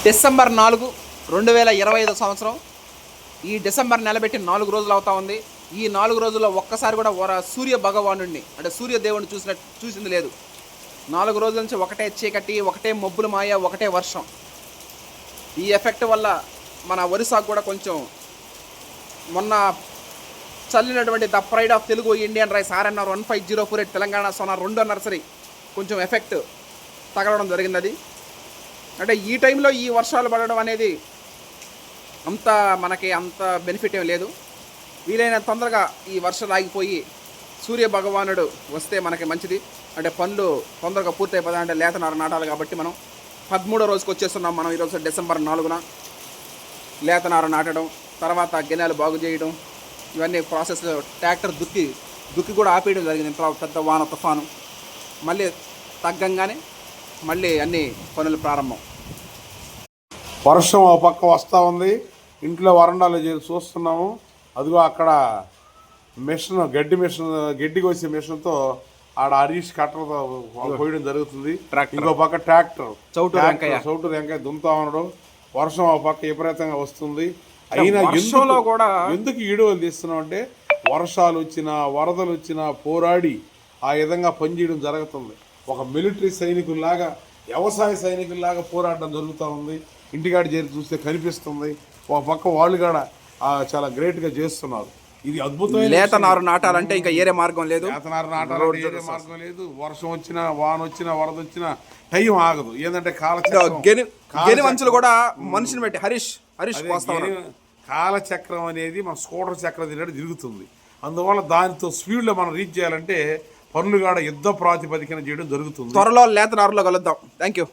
December 4, 2025 సంవత్సరం. ఈ December నెల పెట్టి 4 రోజులు అవుతా ఉంది. ఈ 4 రోజుల్లో ఒక్కసారి కూడా సూర్య భగవానుడిని అంటే సూర్యదేవుని చూసింది లేదు. 4 రోజుల నుంచి ఒకటే చీకటి, ఒకటే మబ్బుల మాయ, ఒకటే వర్షం. ఈ ఎఫెక్ట్ వల్ల మన ఒరిస్సాకు కూడా కొంచెం మొన్న చల్లినటువంటి the pride of Telugu Indian rice RNR 15048 Telangana సోనార్ 2 నర్సరీ కొంచెం ఎఫెక్ట్ తగలడం జరిగింది. అది అంటే ఈ టైంలో ఈ వర్షాలు పడడం అనేది మనకి అంత బెనిఫిట్ ఏం లేదు. వీలైన తొందరగా ఈ వర్షాలు ఆగిపోయి సూర్య భగవానుడు వస్తే మనకి మంచిది. అంటే పనులు తొందరగా పూర్తయిపోతాయి. అంటే లేత నారు నాటాలి కాబట్టి మనం 13వ రోజుకి వచ్చేస్తున్నాం. మనం ఈరోజు డిసెంబర్ 4న లేత నారు నాటడం, తర్వాత గిన్నెలు బాగు చేయడం, ఇవన్నీ ప్రాసెస్. ట్రాక్టర్ దుక్కి కూడా ఆపేయడం జరిగింది. ఇంత పెద్ద వాన తుఫాను మళ్ళీ తగ్గంగానే మళ్ళీ అన్ని పనులు ప్రారంభం. వర్షం ఒక పక్క వస్తూ ఉంది. ఇంట్లో వరండాలో చేసి చూస్తున్నాము. అదిగో అక్కడ మిషన్, గడ్డి కోసే మిషన్తో ఆడ హరీష్ కట్టర్తో పోయడం జరుగుతుంది. ఇంకో పక్క ట్రాక్టర్ చౌటు వెంకాయ దుంతా ఉన్నాడు. వర్షం ఒక పక్క విపరీతంగా వస్తుంది. అయినా కూడా ఎందుకు వీడియోలు తీస్తున్నాం అంటే వర్షాలు వచ్చినా వరదలు వచ్చినా పోరాడి ఆ విధంగా పనిచేయడం జరుగుతుంది. ఒక మిలిటరీ సైనికుల్లాగా, వ్యవసాయ సైనికుల్లాగా పోరాటం జరుగుతూ ఉంది. ఇంటికాడ చేరి చూస్తే కనిపిస్తుంది. ఒక పక్క వాళ్ళు కూడా చాలా గ్రేట్గా చేస్తున్నారు. ఇది అద్భుతమైన లేత నారు నాటాలంటే ఇంకా ఏరే మార్గం లేదు. లేత నారు నాటాలంటే ఏరే మార్గం లేదు. వర్షం వచ్చినా, వాన వచ్చినా, వరద వచ్చినా టైం ఆగదు. ఏంటంటే కాలచక్రం కూడా మనిషిని బట్టి హరీష్ కాలచక్రం అనేది మన స్కూటర్ చక్రం తిన్నట్టు తిరుగుతుంది. అందువల్ల దానితో స్పీడ్లో మనం రీచ్ చేయాలంటే పనులు కూడా యుద్ధ ప్రాతిపదికన చేయడం జరుగుతుంది. త్వరలో లేత నారులో కలుద్దాం. Thank you.